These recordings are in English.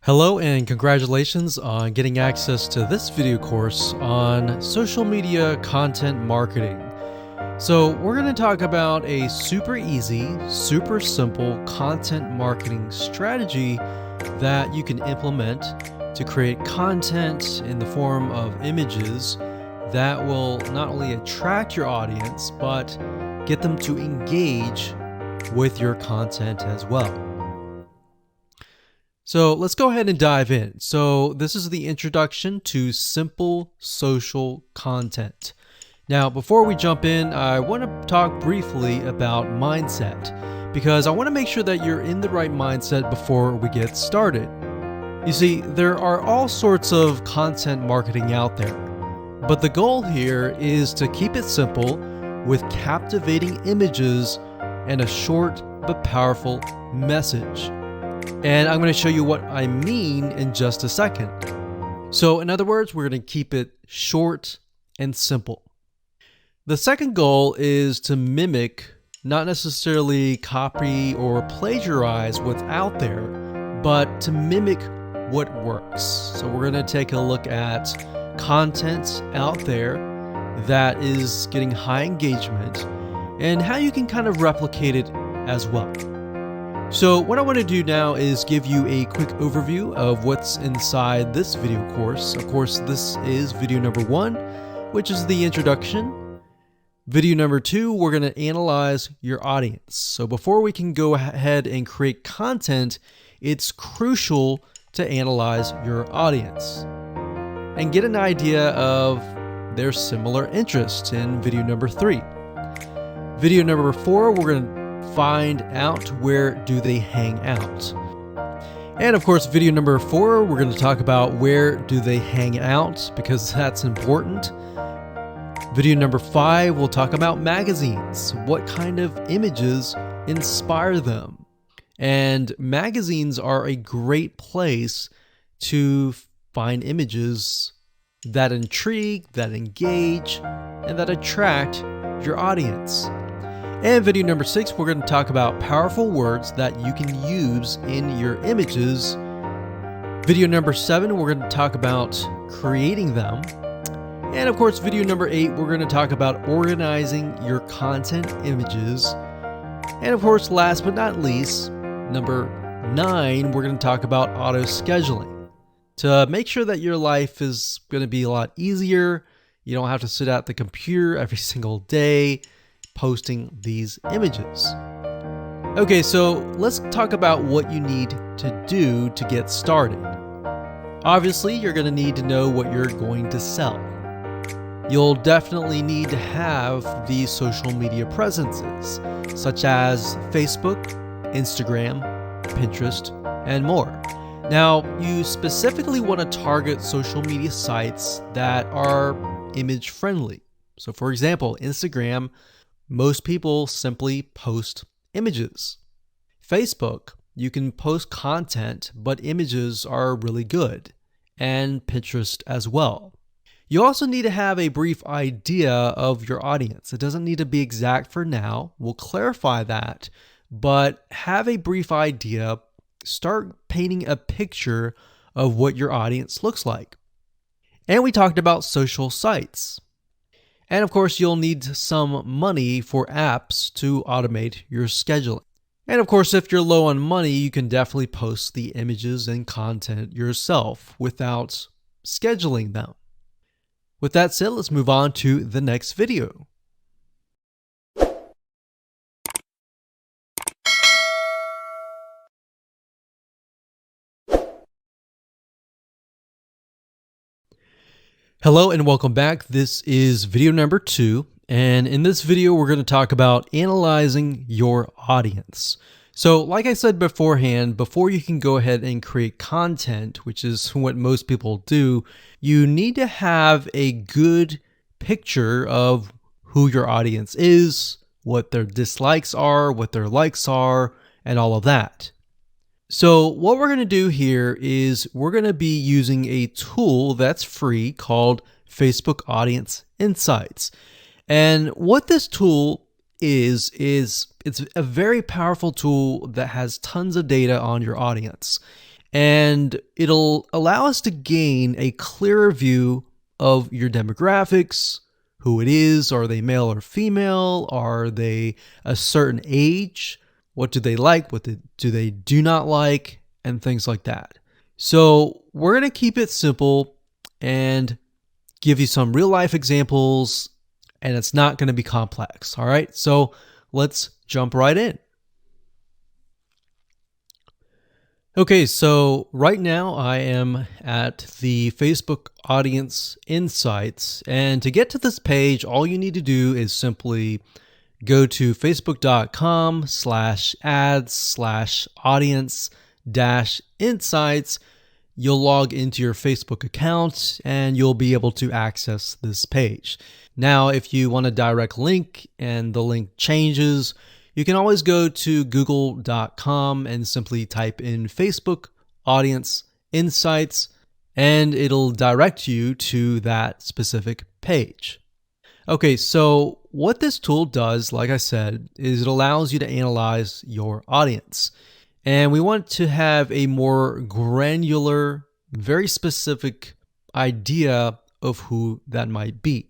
Hello and congratulations on getting access to this video course on social media content marketing. So we're going to talk about a super easy, super simple content marketing strategy that you can implement to create content in the form of images that will not only attract your audience, but get them to engage with your content as well. So let's go ahead and dive in. So this is the introduction to simple social content. Now, before we jump in, I want to talk briefly about mindset because I want to make sure that you're in the right mindset before we get started. You see, there are all sorts of content marketing out there, but the goal here is to keep it simple with captivating images and a short but powerful message. And I'm going to show you what I mean in just a second. So in other words, we're going to keep it short and simple. The second goal is to mimic, not necessarily copy or plagiarize what's out there, but to mimic what works. So we're going to take a look at content out there that is getting high engagement and how you can kind of replicate it as well. So what I want to do now is give you a quick overview of what's inside this video course. Of course, this is video number 1, which is the introduction. Video number 2, we're going to analyze your audience. So before we can go ahead and create content, it's crucial to analyze your audience and get an idea of their similar interests in video number 3. Video number 4, we're going to find out where do they hang out. And of course, video number 4, we're going to talk about where do they hang out because that's important. Video number 5, we'll talk about magazines. What kind of images inspire them? And magazines are a great place to find images that intrigue, that engage, and that attract your audience. And video number 6, we're going to talk about powerful words that you can use in your images. Video number 7, we're going to talk about creating them. And of course, video number 8, we're going to talk about organizing your content images. And of course, last but not least, number 9, we're going to talk about auto scheduling to make sure that your life is going to be a lot easier. You don't have to sit at the computer every single day posting these images. Okay, so let's talk about what you need to do to get started. Obviously, you're going to need to know what you're going to sell. You'll definitely need to have these social media presences, such as Facebook, Instagram, Pinterest, and more. Now, you specifically want to target social media sites that are image friendly. So for example, Instagram, most people simply post images. Facebook, you can post content, but images are really good. And Pinterest as well. You also need to have a brief idea of your audience. It doesn't need to be exact for now. We'll clarify that. But have a brief idea. Start painting a picture of what your audience looks like. And we talked about social sites. And of course, you'll need some money for apps to automate your scheduling. And of course, if you're low on money, you can definitely post the images and content yourself without scheduling them. With that said, let's move on to the next video. Hello and welcome back. This is video number 2, and in this video we're going to talk about analyzing your audience. So like I said beforehand, before you can go ahead and create content, which is what most people do, you need to have a good picture of who your audience is, what their dislikes are, what their likes are, and all of that. So what we're going to do here is we're going to be using a tool that's free called Facebook Audience Insights. And what this tool is it's a very powerful tool that has tons of data on your audience. And it'll allow us to gain a clearer view of your demographics, who it is. Are they male or female? Are they a certain age? What do they like? What do they do not like? And things like that. So we're going to keep it simple and give you some real life examples, and it's not going to be complex. All right. So let's jump right in. Okay, so right now I am at the Facebook Audience Insights, and to get to this page, all you need to do is simply go to facebook.com/ads/audience-insights. You'll log into your Facebook account and you'll be able to access this page. Now, if you want a direct link and the link changes, you can always go to google.com and simply type in Facebook Audience Insights, and it'll direct you to that specific page. Okay, so what this tool does, like I said, is it allows you to analyze your audience. And we want to have a more granular, very specific idea of who that might be.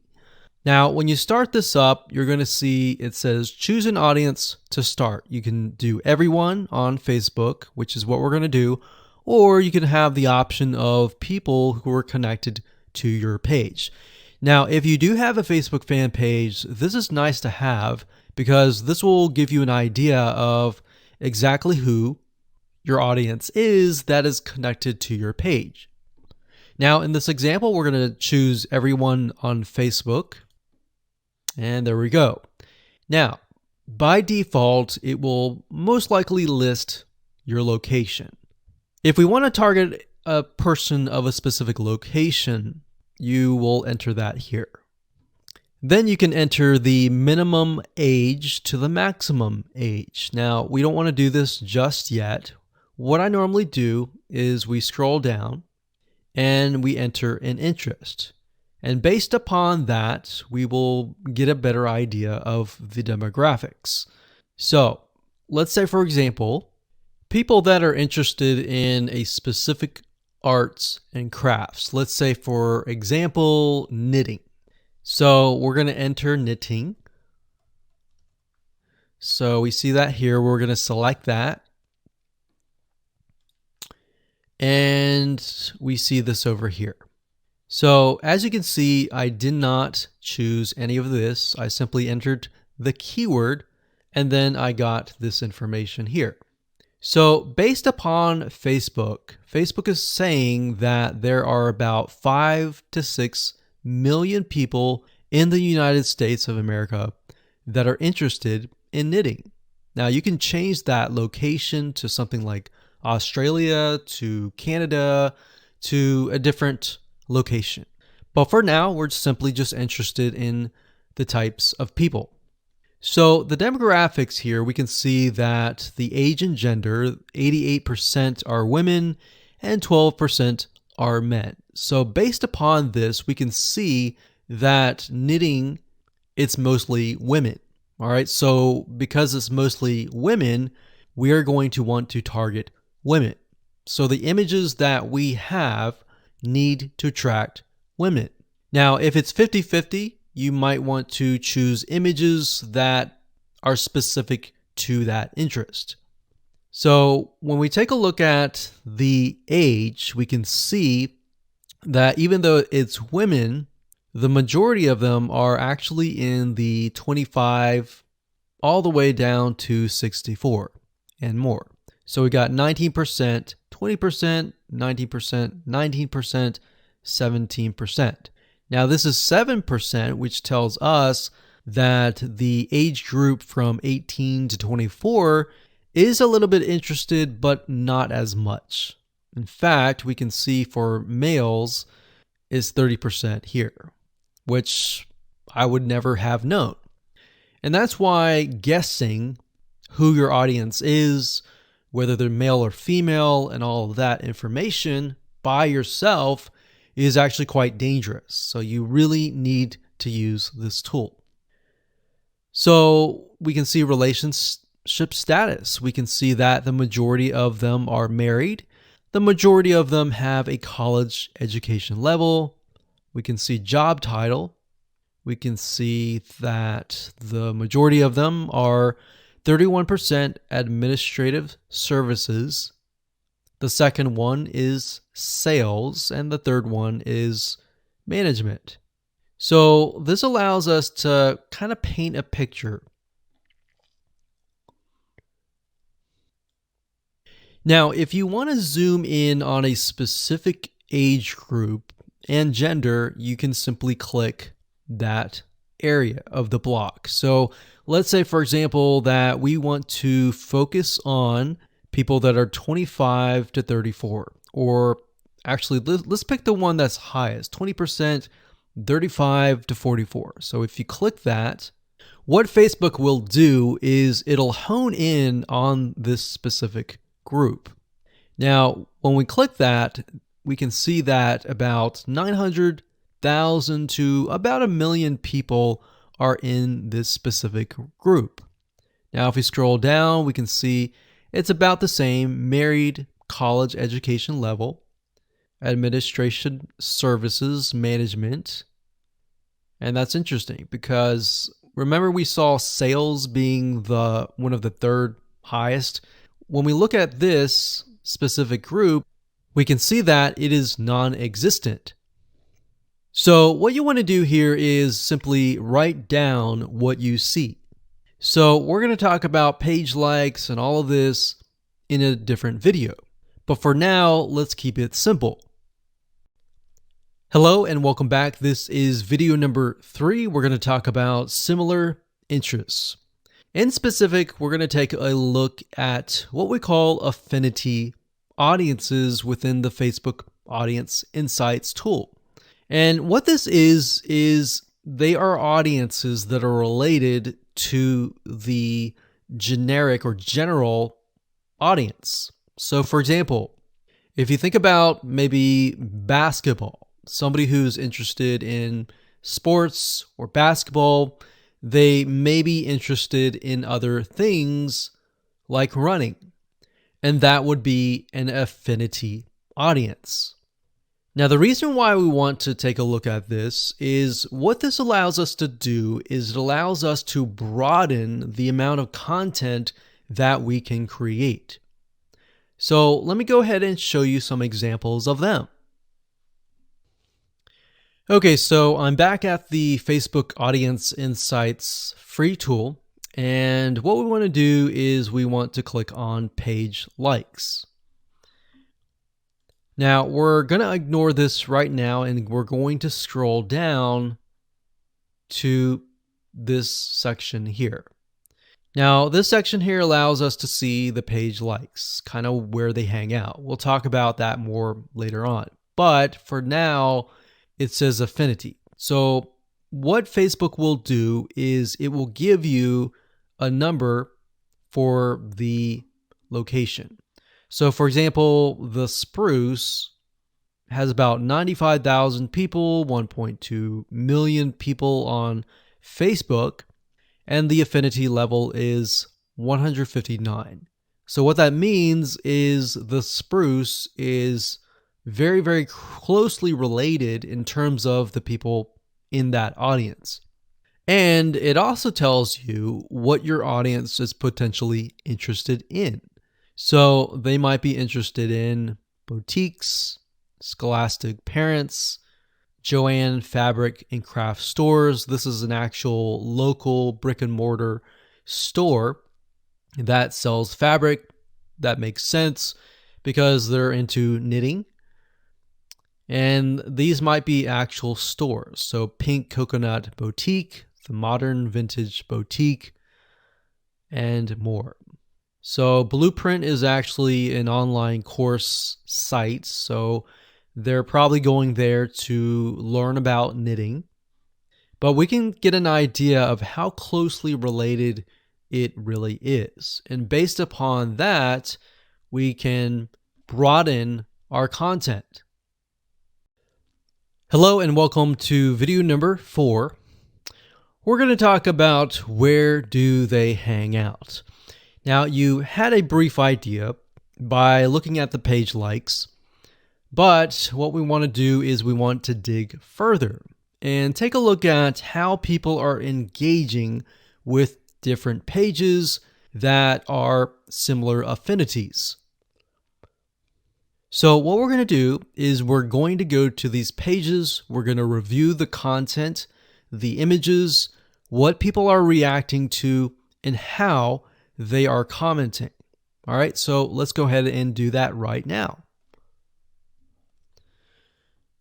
Now, when you start this up, you're going to see it says choose an audience to start. You can do everyone on Facebook, which is what we're going to do, or you can have the option of people who are connected to your page. Now, if you do have a Facebook fan page, this is nice to have because this will give you an idea of exactly who your audience is that is connected to your page. Now, in this example, we're going to choose everyone on Facebook. And there we go. Now, by default, it will most likely list your location. If we want to target a person of a specific location, you will enter that here. Then you can enter the minimum age to the maximum age. Now, we don't want to do this just yet. What I normally do is we scroll down and we enter an interest. And based upon that, we will get a better idea of the demographics. So let's say, for example, people that are interested in a specific arts and crafts. Let's say, for example, knitting. So we're going to enter knitting. So we see that here. We're going to select that. And we see this over here. So as you can see, I did not choose any of this. I simply entered the keyword and then I got this information here. So based upon Facebook is saying that there are about 5 to 6 million people in the United States of America that are interested in knitting. Now you can change that location to something like Australia, to Canada, to a different location. But for now, we're simply just interested in the types of people. So the demographics here, we can see that the age and gender, 88% are women and 12% are men. So based upon this, we can see that knitting, it's mostly women. All right. So because it's mostly women, we are going to want to target women. So the images that we have need to attract women. Now, if it's 50-50, you might want to choose images that are specific to that interest. So when we take a look at the age, we can see that even though it's women, the majority of them are actually in the 25 all the way down to 64 and more. So we got 19%, 20%, 19%, 19%, 17%. Now this is 7%, which tells us that the age group from 18 to 24 is a little bit interested, but not as much. In fact, we can see for males is 30% here, which I would never have known. And that's why guessing who your audience is, whether they're male or female, and all of that information by yourself is actually quite dangerous. So you really need to use this tool. So we can see relationship status. We can see that the majority of them are married. The majority of them have a college education level. We can see job title. We can see that the majority of them are 31% administrative services. The second one is sales, and the third one is management. So this allows us to kind of paint a picture. Now, if you want to zoom in on a specific age group and gender, you can simply click that area of the block. So let's say, for example, that we want to focus on people that are 25 to 34, or actually let's pick the one that's highest, 20%, 35 to 44. So if you click that, what Facebook will do is it'll hone in on this specific group. Now, when we click that, we can see that about 900,000 to about 1 million people are in this specific group. Now, if we scroll down, we can see it's about the same: married, college education level, administration services, management. And that's interesting because remember we saw sales being one of the third highest. When we look at this specific group, we can see that it is non-existent. So what you want to do here is simply write down what you see. So we're going to talk about page likes and all of this in a different video. But for now, let's keep it simple. Hello and welcome back. This is video number 3. We're going to talk about similar interests. In specific, we're going to take a look at what we call affinity audiences within the Facebook Audience Insights tool. And what this is they are audiences that are related to the generic or general audience. So for example, if you think about maybe basketball, somebody who's interested in sports or basketball, they may be interested in other things like running, and that would be an affinity audience. Now, the reason why we want to take a look at this is what this allows us to do is it allows us to broaden the amount of content that we can create. So let me go ahead and show you some examples of them. Okay, so I'm back at the Facebook Audience Insights free tool, and what we want to do is we want to click on page likes. Now, we're going to ignore this right now, and we're going to scroll down to this section here. Now, this section here allows us to see the page likes, kind of where they hang out. We'll talk about that more later on. But for now, it says affinity. So what Facebook will do is it will give you a number for the location. So for example, the Spruce has about 95,000 people, 1.2 million people on Facebook, and the affinity level is 159. So what that means is the Spruce is very, very closely related in terms of the people in that audience. And it also tells you what your audience is potentially interested in. So they might be interested in boutiques, Scholastic Parents, Joann Fabric and Craft Stores. This is an actual local brick and mortar store that sells fabric. That makes sense because they're into knitting. And these might be actual stores. So Pink Coconut Boutique, the Modern Vintage Boutique, and more. So Blueprint is actually an online course site. So they're probably going there to learn about knitting. But we can get an idea of how closely related it really is. And based upon that, we can broaden our content. Hello and welcome to video number 4. We're going to talk about where do they hang out. Now, you had a brief idea by looking at the page likes. But what we want to do is we want to dig further and take a look at how people are engaging with different pages that are similar affinities. So what we're going to do is we're going to go to these pages, we're going to review the content, the images, what people are reacting to, and how they are commenting. All right, so let's go ahead and do that right now.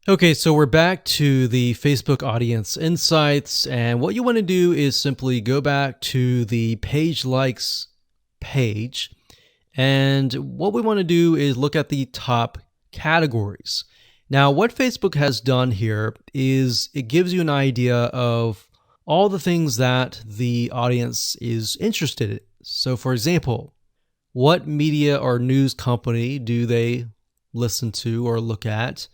Okay, so we're back to the Facebook Audience Insights, and what you want to do is simply go back to the page likes page, and what we want to do is look at the top categories. Now, what Facebook has done here is it gives you an idea of all the things that the audience is interested in. So, for example, what media or news company do they listen to or look at?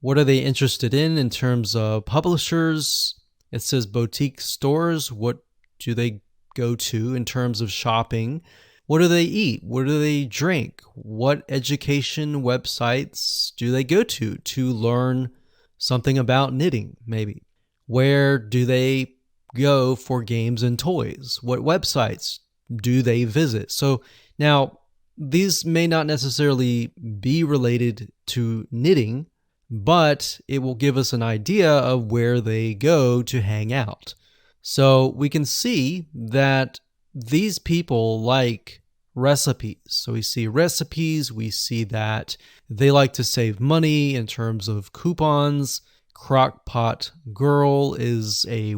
What are they interested in terms of publishers? It says boutique stores. What do they go to in terms of shopping? What do they eat? What do they drink? What education websites do they go to learn something about knitting, maybe? Where do they go for games and toys? What websites do they visit? So now, these may not necessarily be related to knitting, but it will give us an idea of where they go to hang out. So we can see that these people like recipes. So we see recipes, we see that they like to save money in terms of coupons. Crockpot Girl is a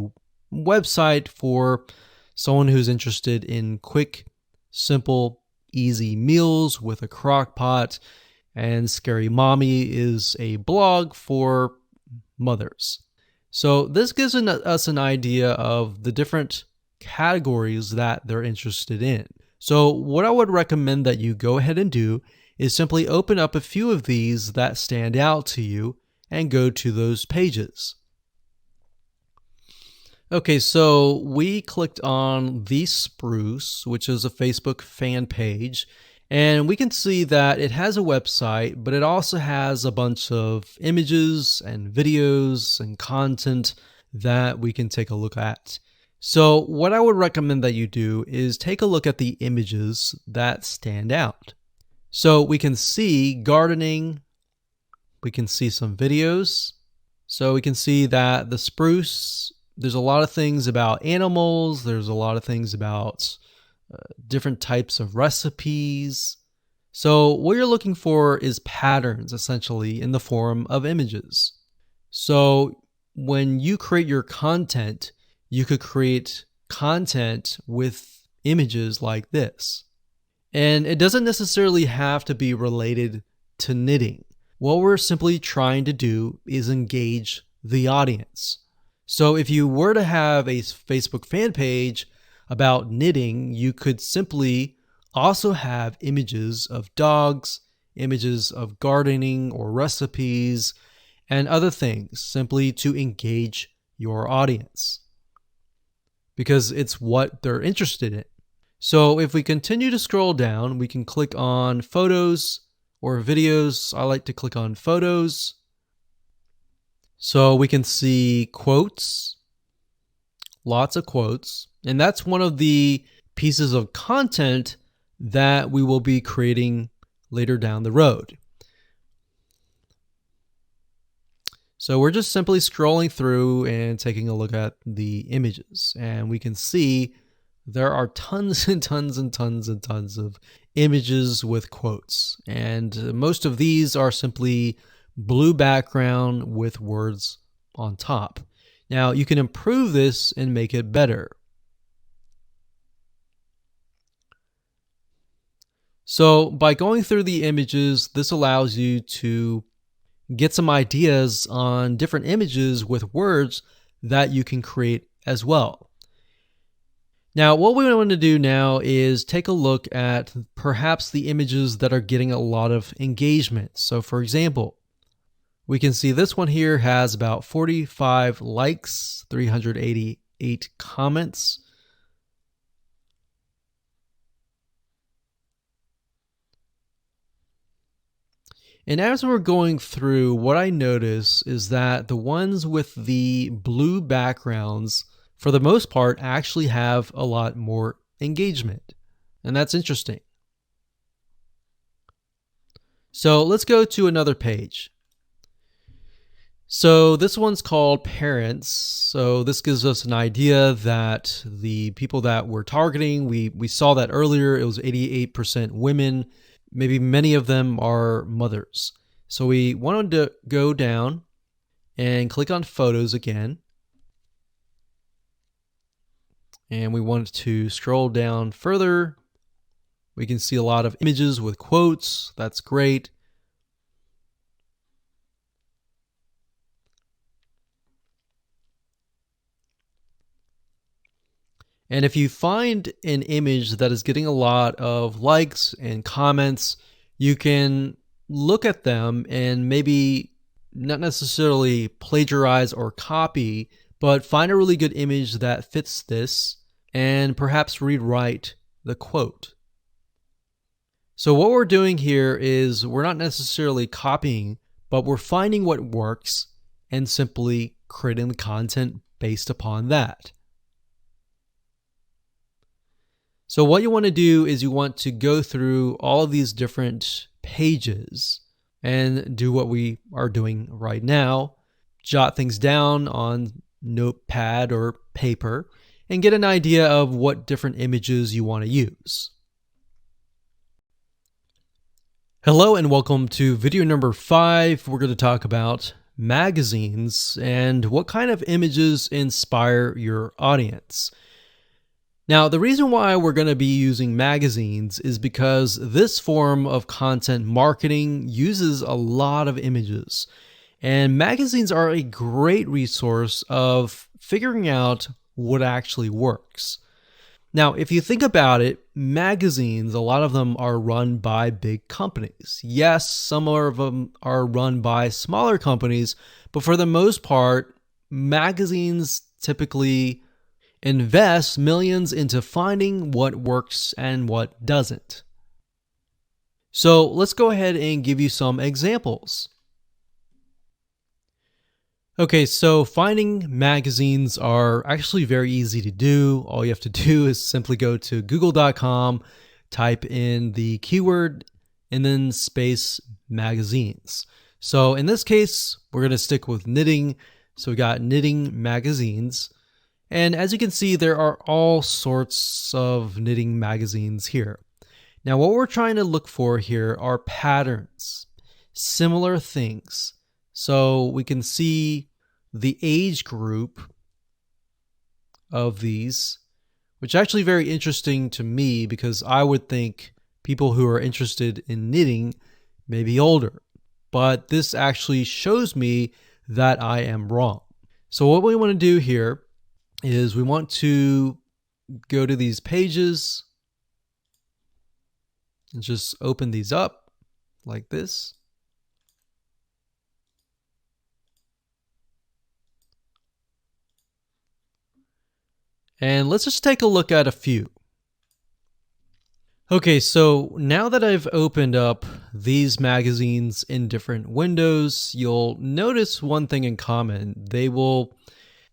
website for someone who's interested in quick, simple, easy meals with a crock pot. And Scary Mommy is a blog for mothers. So this gives us an idea of the different categories that they're interested in. So what I would recommend that you go ahead and do is simply open up a few of these that stand out to you and go to those pages. Okay, so we clicked on The Spruce, which is a Facebook fan page, and we can see that it has a website, but it also has a bunch of images and videos and content that we can take a look at. So what I would recommend that you do is take a look at the images that stand out. So we can see gardening, we can see some videos. So we can see that The Spruce, there's a lot of things about animals, there's a lot of things about different types of recipes. So what you're looking for is patterns, essentially, in the form of images. So when you create your content, you could create content with images like this. And it doesn't necessarily have to be related to knitting. What we're simply trying to do is engage the audience. So if you were to have a Facebook fan page about knitting, you could simply also have images of dogs, images of gardening or recipes, and other things, simply to engage your audience, because it's what they're interested in. So if we continue to scroll down, we can click on photos or videos. I like to click on photos. So we can see quotes, lots of quotes, and that's one of the pieces of content that we will be creating later down the road. So we're just simply scrolling through and taking a look at the images, and we can see there are tons and tons and tons and tons of images with quotes, and most of these are simply blue background with words on top. Now you can improve this and make it better. So by going through the images, this allows you to get some ideas on different images with words that you can create as well. Now, what we want to do now is take a look at perhaps the images that are getting a lot of engagement. So for example, we can see this one here has about 45 likes, 388 comments. And as we're going through, what I notice is that the ones with the blue backgrounds, for the most part, actually have a lot more engagement. And that's interesting. So let's go to another page. So this one's called Parents. So this gives us an idea that the people that we're targeting, we saw that earlier, it was 88% women. Maybe many of them are mothers. So we wanted to go down and click on Photos again. And we wanted to scroll down further. We can see a lot of images with quotes. That's great. And if you find an image that is getting a lot of likes and comments, you can look at them and maybe not necessarily plagiarize or copy, but find a really good image that fits this and perhaps rewrite the quote. So what we're doing here is we're not necessarily copying, but we're finding what works and simply creating the content based upon that. So what you want to do is you want to go through all of these different pages and do what we are doing right now. Jot things down on notepad or paper and get an idea of what different images you want to use. Hello and welcome to video number 5. We're going to talk about magazines and what kind of images inspire your audience. Now, the reason why we're going to be using magazines is because this form of content marketing uses a lot of images. And magazines are a great resource of figuring out what actually works. Now, if you think about it, magazines, a lot of them are run by big companies. Yes, some of them are run by smaller companies, but for the most part, magazines typically invest millions into finding what works and what doesn't. So let's go ahead and give you some examples. Okay, so finding magazines are actually very easy to do. All you have to do is simply go to google.com, type in the keyword, and then space magazines. So in this case, we're going to stick with knitting. So we got knitting magazines. And as you can see, there are all sorts of knitting magazines here. Now, what we're trying to look for here are patterns, similar things. So we can see the age group of these, which is actually very interesting to me because I would think people who are interested in knitting may be older. But this actually shows me that I am wrong. So what we want to do here is we want to go to these pages and just open these up like this. And let's just take a look at a few. Okay, so now that I've opened up these magazines in different windows, you'll notice one thing in common. They will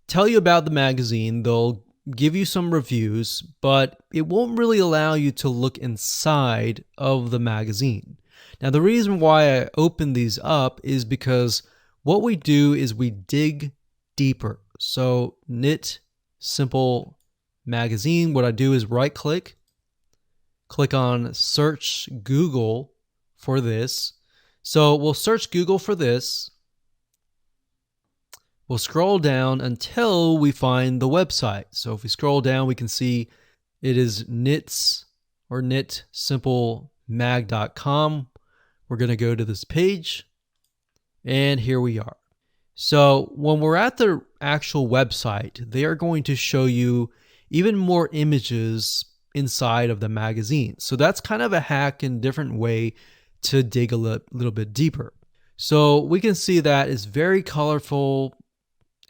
tell you about the magazine, they'll give you some reviews, but it won't really allow you to look inside of the magazine. Now, the reason why I open these up is because what we do is we dig deeper. So Knit Simple Magazine, what I do is right click on search Google for this. So we'll search Google for this. We'll scroll down until we find the website. So if we scroll down, we can see it is knits or knitsimplemag.com. We're going to go to this page and here we are. So when we're at the actual website, they are going to show you even more images inside of the magazine. So that's kind of a hack and different way to dig a little bit deeper. So we can see that it's very colorful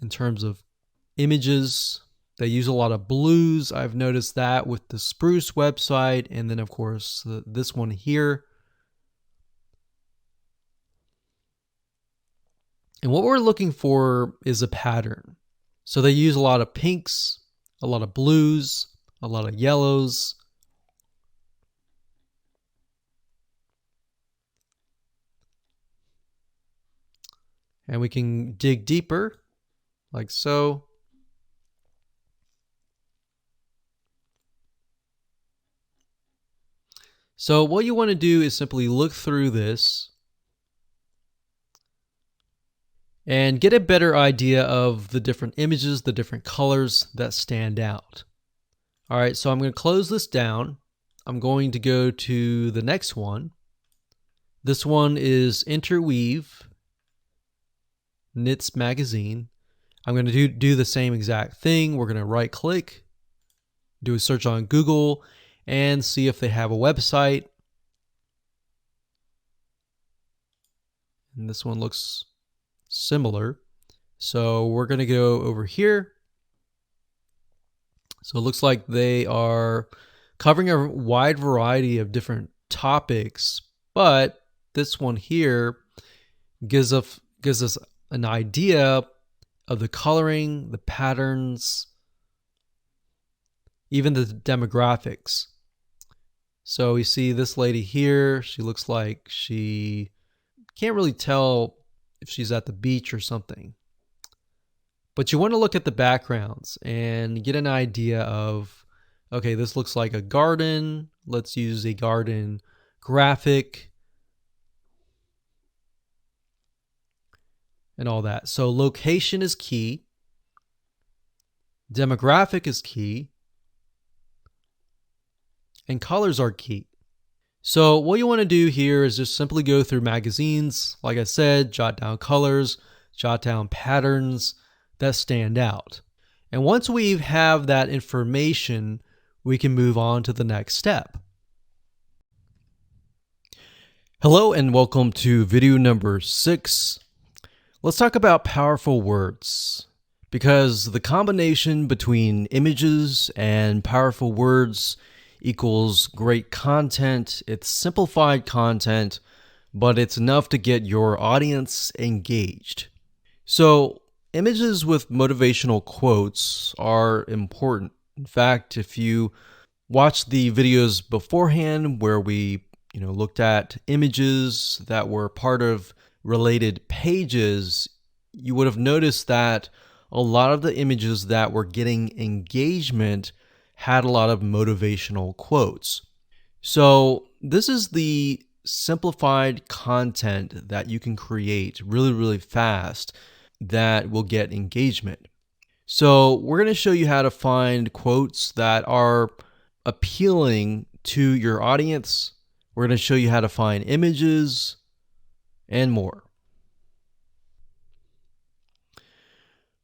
in terms of images. They use a lot of blues. I've noticed that with the Spruce website. And then of course, this one here. And what we're looking for is a pattern. So they use a lot of pinks, a lot of blues, a lot of yellows. And we can dig deeper, like so. So what you want to do is simply look through this and get a better idea of the different images, the different colors that stand out. All right, so I'm going to close this down. I'm going to go to the next one. This one is Interweave Knits Magazine. I'm going to do the same exact thing. We're going to right click, do a search on Google, and see if they have a website. And this one looks similar. So we're going to go over here. So it looks like they are covering a wide variety of different topics, but this one here gives us an idea of the coloring, the patterns, even the demographics. So we see this lady here. She looks like she can't really tell if she's at the beach or something. But you want to look at the backgrounds and get an idea of, okay, this looks like a garden. Let's use a garden graphic and all that. So location is key. Demographic is key. And colors are key. So what you want to do here is just simply go through magazines. Like I said, jot down colors, jot down patterns that stand out. And once we have that information, we can move on to the next step. Hello and welcome to video number 6. Let's talk about powerful words, because the combination between images and powerful words equals great content. It's simplified content, but it's enough to get your audience engaged. So images with motivational quotes are important. In fact, if you watch the videos beforehand where we looked at images that were part of related pages, you would have noticed that a lot of the images that were getting engagement had a lot of motivational quotes. So this is the simplified content that you can create really, really fast that will get engagement. So we're going to show you how to find quotes that are appealing to your audience. We're going to show you how to find images and more.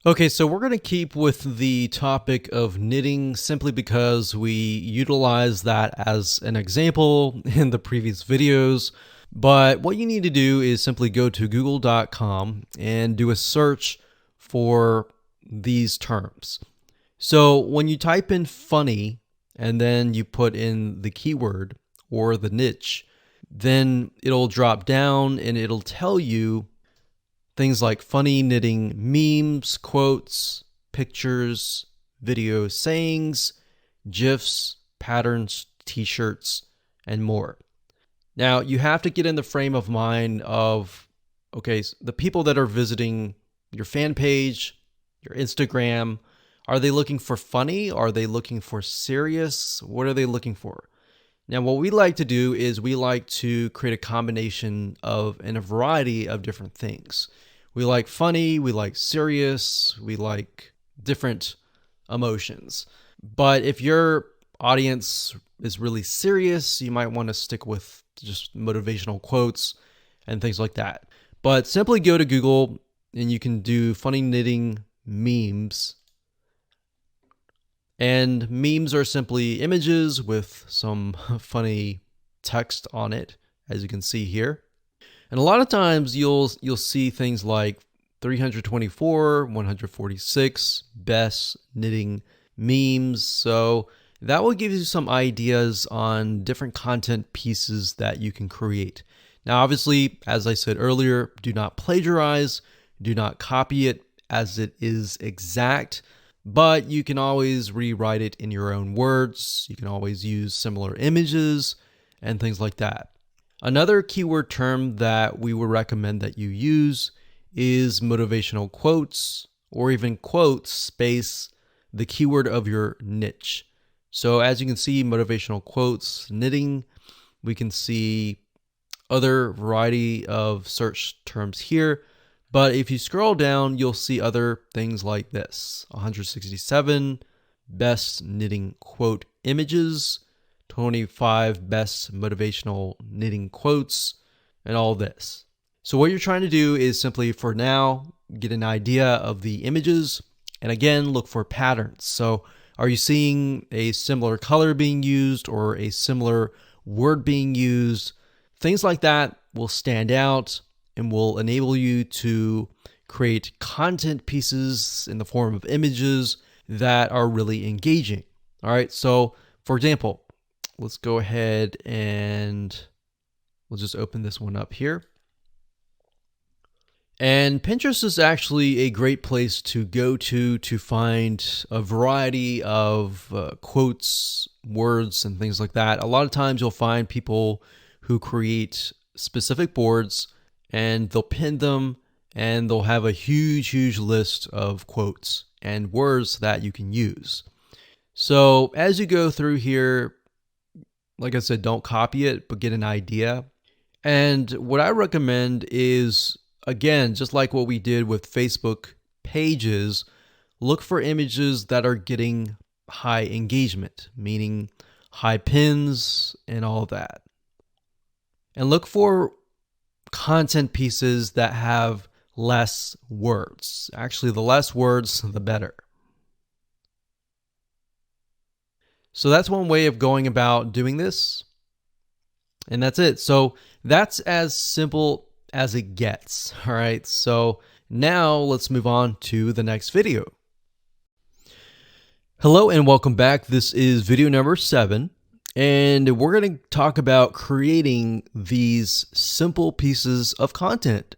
Okay, so we're going to keep with the topic of knitting simply because we utilized that as an example in the previous videos. But what you need to do is simply go to google.com and do a search for these terms. So when you type in funny and then you put in the keyword or the niche, then it'll drop down and it'll tell you things like funny knitting memes, quotes, pictures, video sayings, GIFs, patterns, t-shirts, and more. Now, you have to get in the frame of mind of, okay, the people that are visiting your fan page, your Instagram, are they looking for funny? Are they looking for serious? What are they looking for? Now, what we like to do is we like to create a combination of and a variety of different things. We like funny, we like serious, we like different emotions. But if your audience is really serious, you might want to stick with just motivational quotes and things like that. But simply go to Google and you can do funny knitting memes. And memes are simply images with some funny text on it, as you can see here. And a lot of times you'll see things like 324, 146 best knitting memes. So that will give you some ideas on different content pieces that you can create. Now, obviously, as I said earlier, do not plagiarize. Do not copy it as it is exact, but you can always rewrite it in your own words. You can always use similar images and things like that. Another keyword term that we would recommend that you use is motivational quotes, or even quotes space the keyword of your niche. So as you can see, motivational quotes, knitting, we can see other variety of search terms here. But if you scroll down, you'll see other things like this: 167 best knitting quote images, 25 best motivational knitting quotes, and all this. So what you're trying to do is simply, for now, get an idea of the images, and again, look for patterns. So are you seeing a similar color being used or a similar word being used? Things like that will stand out and will enable you to create content pieces in the form of images that are really engaging. All right, so for example, let's go ahead and we'll just open this one up here. And Pinterest is actually a great place to go to find a variety of quotes, words, and things like that. A lot of times you'll find people who create specific boards and they'll pin them and they'll have a huge list of quotes and words that you can use. So as you go through here, like I said, don't copy it, but get an idea. And what I recommend is, again, just like what we did with Facebook pages, look for images that are getting high engagement, meaning high pins and all of that. And look for content pieces that have less words. Actually, the less words, the better. So that's one way of going about doing this. And that's it. So that's as simple as it gets. All right. So now let's move on to the next video. Hello and welcome back. This is video number 7. And we're going to talk about creating these simple pieces of content.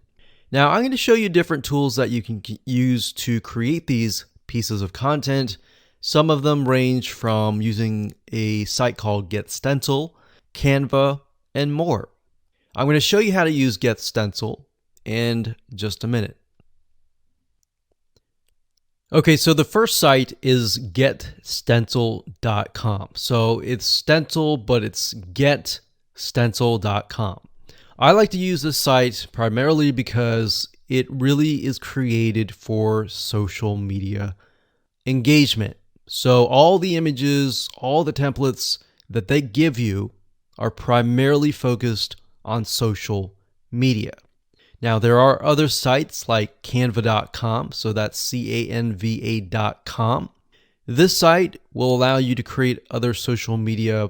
Now, I'm going to show you different tools that you can use to create these pieces of content. Some of them range from using a site called GetStencil, Canva, and more. I'm going to show you how to use GetStencil in just a minute. Okay, so the first site is getstencil.com. So it's stencil, but it's getstencil.com. I like to use this site primarily because it really is created for social media engagement. So all the images, all the templates that they give you are primarily focused on social media. Now, there are other sites like canva.com, so that's canva.com. This site will allow you to create other social media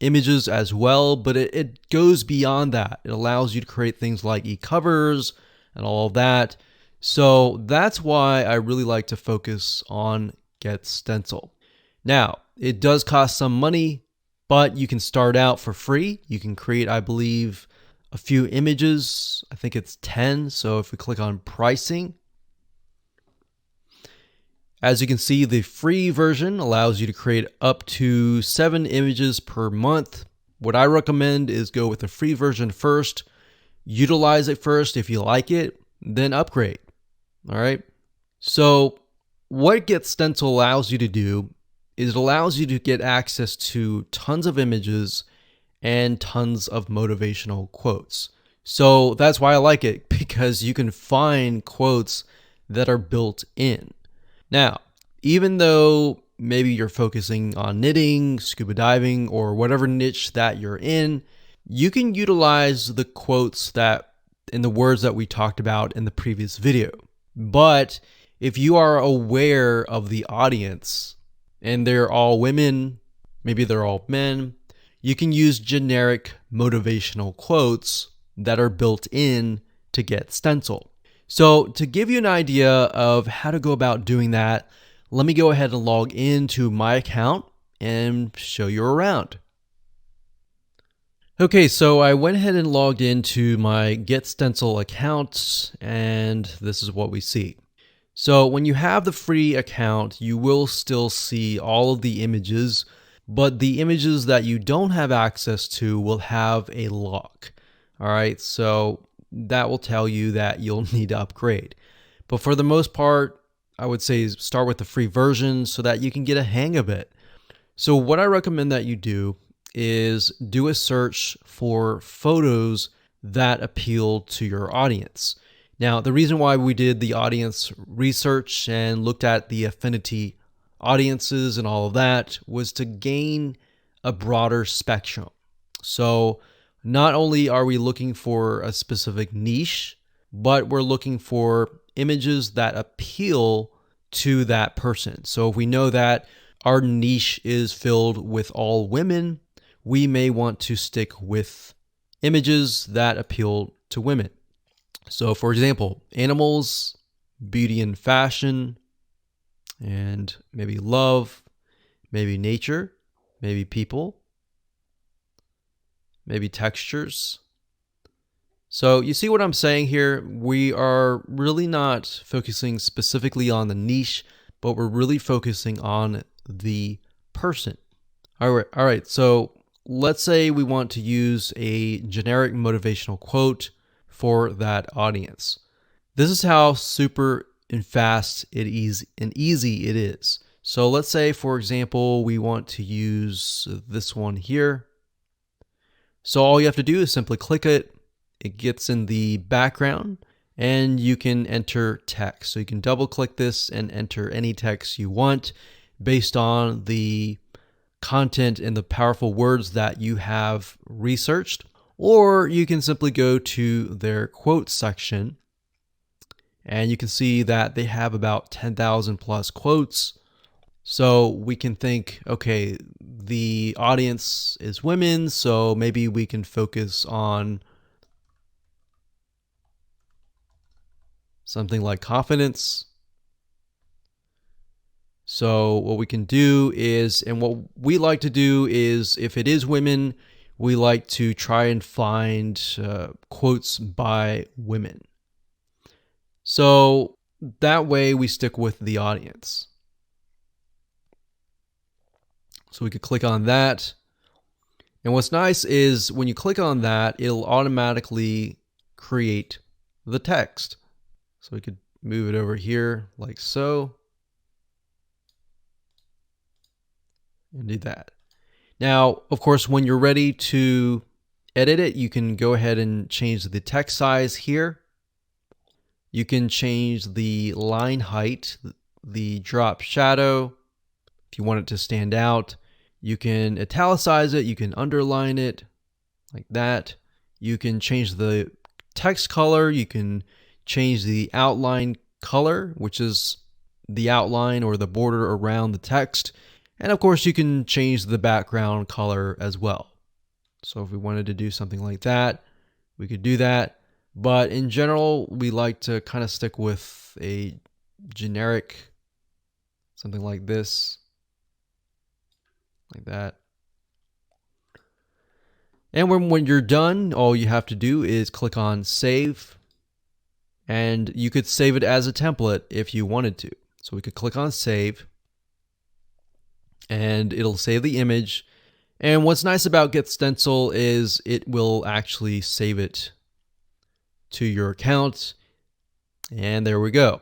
images as well, but it goes beyond that. It allows you to create things like e-covers and all of that. So that's why I really like to focus on GetStencil. Now, it does cost some money, but you can start out for free. You can create, I believe, a few images. I think it's 10. So if we click on pricing, as you can see, the free version allows you to create up to 7 images per month. What I recommend is go with the free version first, utilize it first. If you like it, then upgrade. All right. So what GetStencil allows you to do is it allows you to get access to tons of images and tons of motivational quotes. So that's why I like it, because you can find quotes that are built in. Now, even though maybe you're focusing on knitting, scuba diving, or whatever niche that you're in, you can utilize the quotes that in the words that we talked about in the previous video. But if you are aware of the audience and they're all women, maybe they're all men, you can use generic motivational quotes that are built in to GetStencil. So to give you an idea of how to go about doing that, let me go ahead and log into my account and show you around. Okay, so I went ahead and logged into my Get Stencil account, and this is what we see. So when you have the free account, you will still see all of the images, but the images that you don't have access to will have a lock. All right, so that will tell you that you'll need to upgrade. But for the most part, I would say start with the free version so that you can get a hang of it. So what I recommend that you do is do a search for photos that appeal to your audience. Now, the reason why we did the audience research and looked at the affinity audiences and all of that was to gain a broader spectrum. So not only are we looking for a specific niche, but we're looking for images that appeal to that person. So if we know that our niche is filled with all women, we may want to stick with images that appeal to women. So for example, animals, beauty and fashion, and maybe love, maybe nature, maybe people, maybe textures. So you see what I'm saying here? We are really not focusing specifically on the niche, but we're really focusing on the person. All right. So let's say we want to use a generic motivational quote for that audience. This is how super and fast and easy it is. So let's say, for example, we want to use this one here. So all you have to do is simply click it. It gets in the background and you can enter text. So you can double click this and enter any text you want based on the content and the powerful words that you have researched. Or you can simply go to their quotes section and you can see that they have about 10,000 plus quotes. So we can think, okay, the audience is women, so maybe we can focus on something like confidence. So what we can do is, and what we like to do is, if it is women, we like to try and find quotes by women. So that way we stick with the audience. So we could click on that. And what's nice is when you click on that, it'll automatically create the text. So we could move it over here like so. And do that. Now, of course, when you're ready to edit it, you can go ahead and change the text size here. You can change the line height, the drop shadow, if you want it to stand out. You can italicize it, you can underline it like that. You can change the text color, you can change the outline color, which is the outline or the border around the text. And of course, you can change the background color as well. So if we wanted to do something like that, we could do that. But in general, we like to kind of stick with a generic, something like this, like that. And when you're done, all you have to do is click on save. And you could save it as a template if you wanted to. So we could click on save. And it'll save the image. And what's nice about Get Stencil is it will actually save it to your account. And there we go.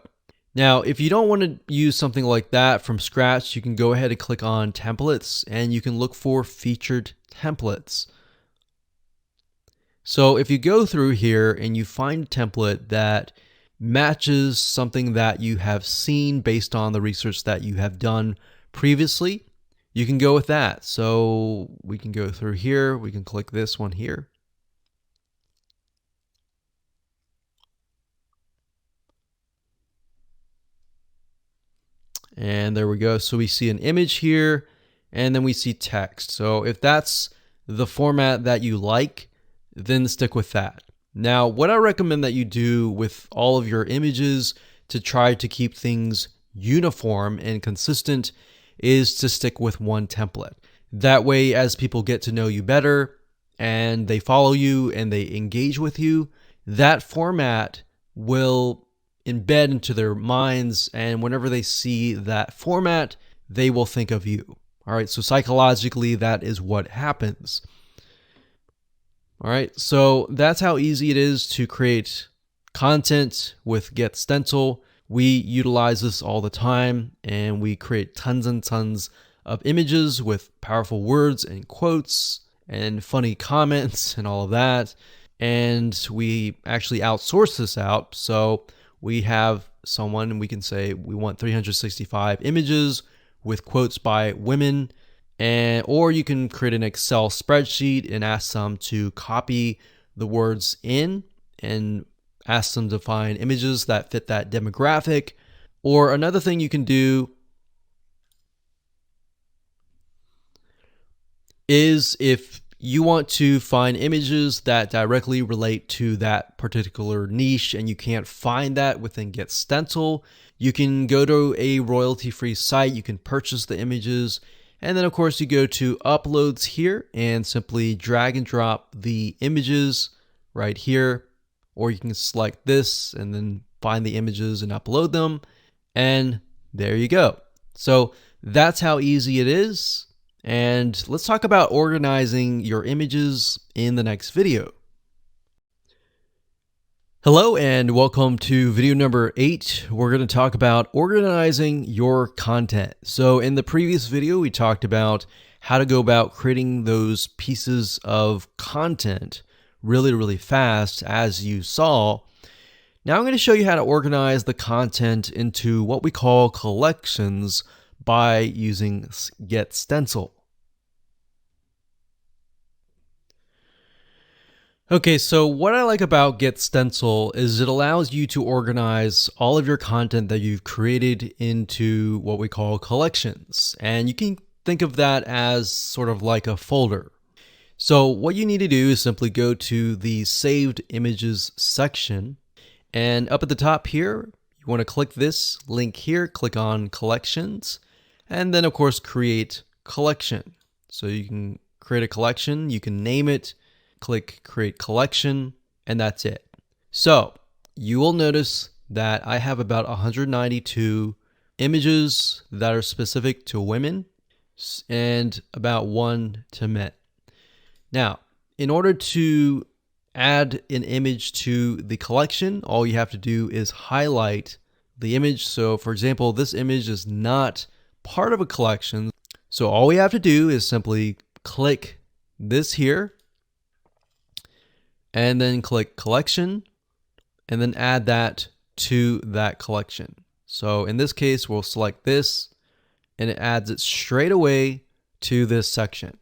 Now, if you don't want to use something like that from scratch, you can go ahead and click on templates and you can look for featured templates. So if you go through here and you find a template that matches something that you have seen based on the research that you have done previously, you can go with that. So we can go through here. We can click this one here. And there we go. So we see an image here and then we see text. So if that's the format that you like, then stick with that. Now, what I recommend that you do with all of your images to try to keep things uniform and consistent is to stick with one template. That way, as people get to know you better and they follow you and they engage with you, that format will embed into their minds, and whenever they see that format, they will think of you. All right, so psychologically, that is what happens. All right, so that's how easy it is to create content with Get Stencil. We utilize this all the time, and we create tons and tons of images with powerful words and quotes and funny comments and all of that. And we actually outsource this out. So we have someone, and we can say we want 365 images with quotes by women. Or you can create an Excel spreadsheet and ask them to copy the words in and ask them to find images that fit that demographic. Or another thing you can do is, if you want to find images that directly relate to that particular niche and you can't find that within Get Stencil, you can go to a royalty-free site, you can purchase the images, and then of course you go to uploads here and simply drag and drop the images right here, or you can select this and then find the images and upload them, and there you go. So that's how easy it is. And let's talk about organizing your images in the next video. Hello and welcome to video number 8. We're going to talk about organizing your content. So in the previous video, we talked about how to go about creating those pieces of content really fast, as you saw. Now I'm going to show you how to organize the content into what we call collections by using Get Stencil. Okay, so what I like about Get Stencil is it allows you to organize all of your content that you've created into what we call collections. And you can think of that as sort of like a folder. So what you need to do is simply go to the Saved Images section. And up at the top here, you want to click this link here, click on Collections, and then of course create collection. So you can create a collection, you can name it, click Create Collection, and that's it. So you will notice that I have about 192 images that are specific to women and about 1 to men. Now, in order to add an image to the collection, all you have to do is highlight the image. So for example, this image is not part of a collection. So all we have to do is simply click this here, and then click Collection, and then add that to that collection. So in this case, we'll select this, and it adds it straight away to this section.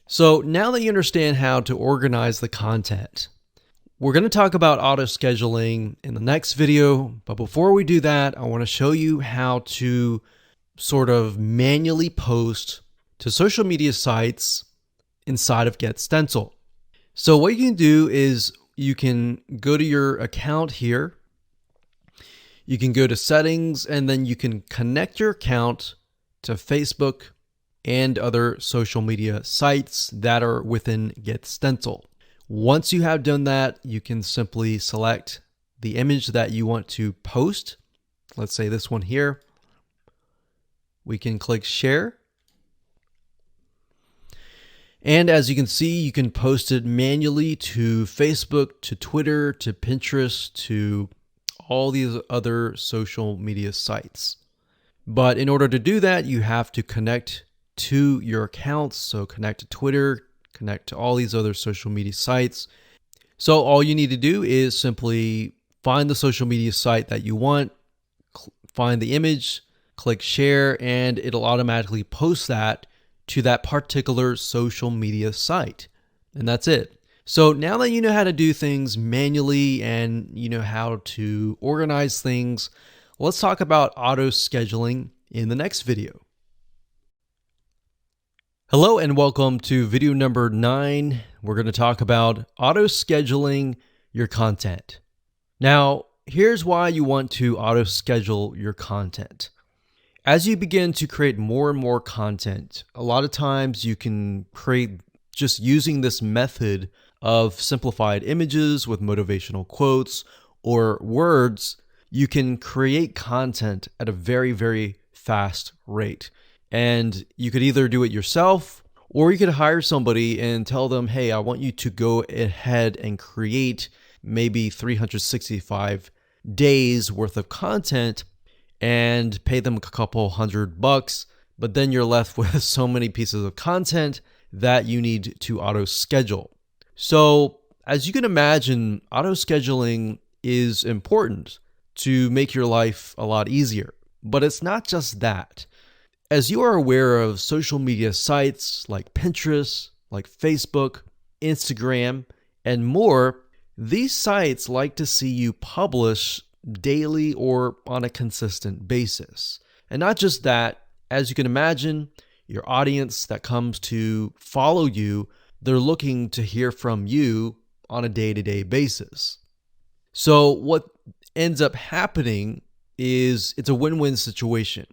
So now that you understand how to organize the content, we're going to talk about auto scheduling in the next video. But before we do that, I want to show you how to sort of manually post to social media sites inside of Get Stencil. So what you can do is you can go to your account here, you can go to settings, and then you can connect your account to Facebook and other social media sites that are within Get Stencil. Once you have done that, you can simply select the image that you want to post. Let's say this one here. We can click Share. And as you can see, you can post it manually to Facebook, to Twitter, to Pinterest, to all these other social media sites. But in order to do that, you have to connect to your accounts. So connect to Twitter, connect to all these other social media sites. So all you need to do is simply find the social media site that you want, find the image, click Share, and it'll automatically post that to that particular social media site. And that's it. So now that you know how to do things manually and you know how to organize things, let's talk about auto scheduling in the next video. Hello and welcome to video number 9. We're going to talk about auto scheduling your content. Now, here's why you want to auto schedule your content. As you begin to create more and more content, a lot of times you can create just using this method of simplified images with motivational quotes or words. You can create content at a very, very fast rate. And you could either do it yourself or you could hire somebody and tell them, hey, I want you to go ahead and create maybe 365 days worth of content and pay them a couple $100, but then you're left with so many pieces of content that you need to auto schedule. So as you can imagine, auto scheduling is important to make your life a lot easier, but it's not just that. As you are aware of social media sites like Pinterest, like Facebook, Instagram, and more, these sites like to see you publish daily or on a consistent basis. And not just that, as you can imagine, your audience that comes to follow you, they're looking to hear from you on a day-to-day basis. So what ends up happening is it's a win-win situation.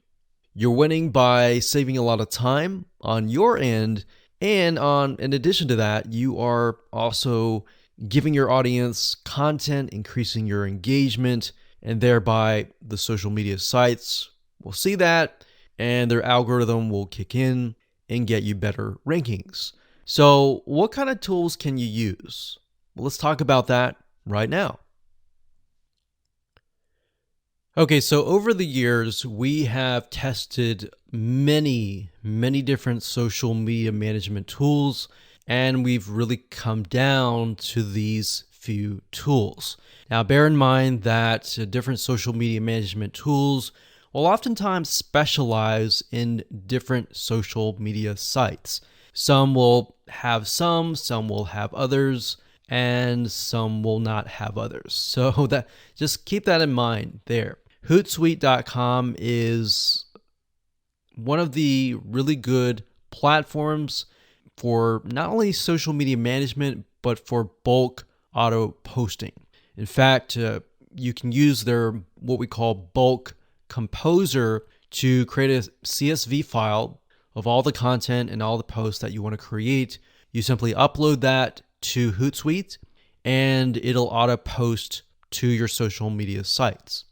You're winning by saving a lot of time on your end, and in addition to that, you are also giving your audience content, increasing your engagement, and thereby the social media sites will see that and their algorithm will kick in and get you better rankings. So what kind of tools can you use? Well, let's talk about that right now. Okay, so over the years, we have tested many different social media management tools, and we've really come down to these few tools. Now, bear in mind that different social media management tools will oftentimes specialize in different social media sites. Some will have some will have others, and some will not have others. So that just keep that in mind there. Hootsuite.com is one of the really good platforms for not only social media management, but for bulk auto posting. In fact, you can use their what we call bulk composer to create a CSV file of all the content and all the posts that you want to create. You simply upload that to Hootsuite and it'll auto post to your social media sites.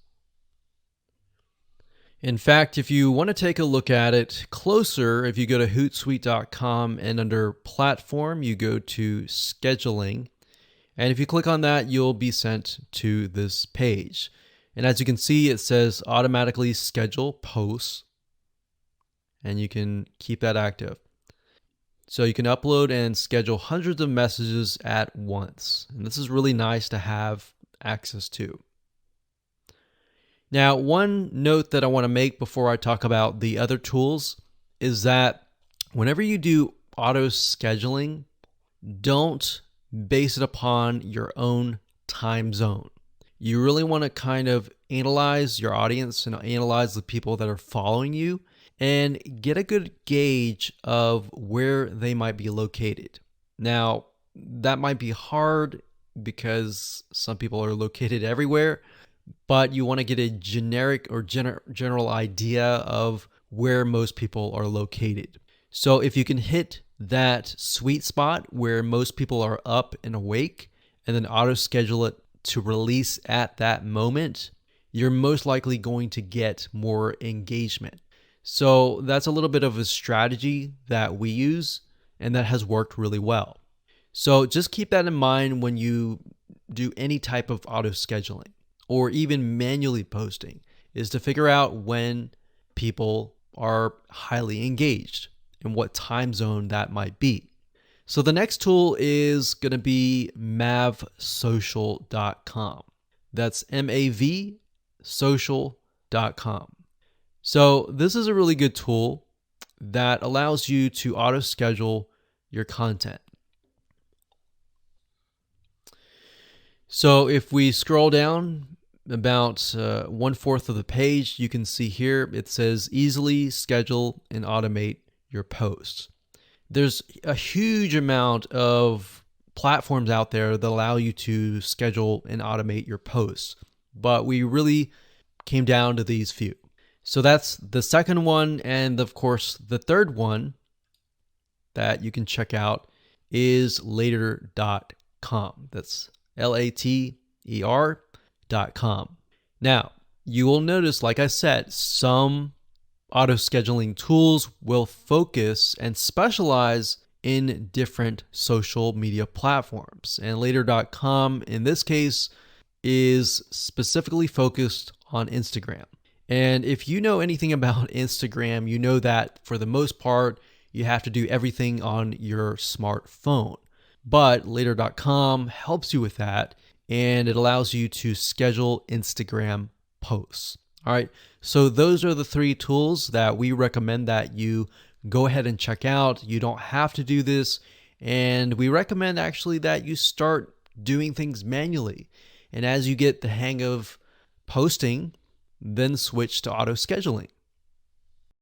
In fact, if you want to take a look at it closer, if you go to Hootsuite.com and under platform, you go to scheduling. And if you click on that, you'll be sent to this page. And as you can see, it says automatically schedule posts. And you can keep that active. So you can upload and schedule hundreds of messages at once. And this is really nice to have access to. Now, one note that I want to make before I talk about the other tools is that whenever you do auto scheduling, don't base it upon your own time zone. You really want to kind of analyze your audience and analyze the people that are following you and get a good gauge of where they might be located. Now, that might be hard because some people are located everywhere, but you want to get a generic or general idea of where most people are located. So if you can hit that sweet spot where most people are up and awake and then auto schedule it to release at that moment, you're most likely going to get more engagement. So that's a little bit of a strategy that we use and that has worked really well. So just keep that in mind when you do any type of auto scheduling or even manually posting, is to figure out when people are highly engaged and what time zone that might be. So the next tool is going to be mavsocial.com. That's mavsocial.com. So this is a really good tool that allows you to auto schedule your content. So if we scroll down about 1/4 of the page, you can see here it says easily schedule and automate your posts. There's a huge amount of platforms out there that allow you to schedule and automate your posts, but we really came down to these few. So that's the second one. And of course, the third one that you can check out is later.com. That's later.com. Now, you will notice, like I said, some auto scheduling tools will focus and specialize in different social media platforms. And later.com in this case is specifically focused on Instagram. And if you know anything about Instagram, you know that for the most part, you have to do everything on your smartphone. But later.com helps you with that, and it allows you to schedule Instagram posts. All right, so those are the three tools that we recommend that you go ahead and check out. You don't have to do this, and we recommend actually that you start doing things manually. And as you get the hang of posting, then switch to auto scheduling.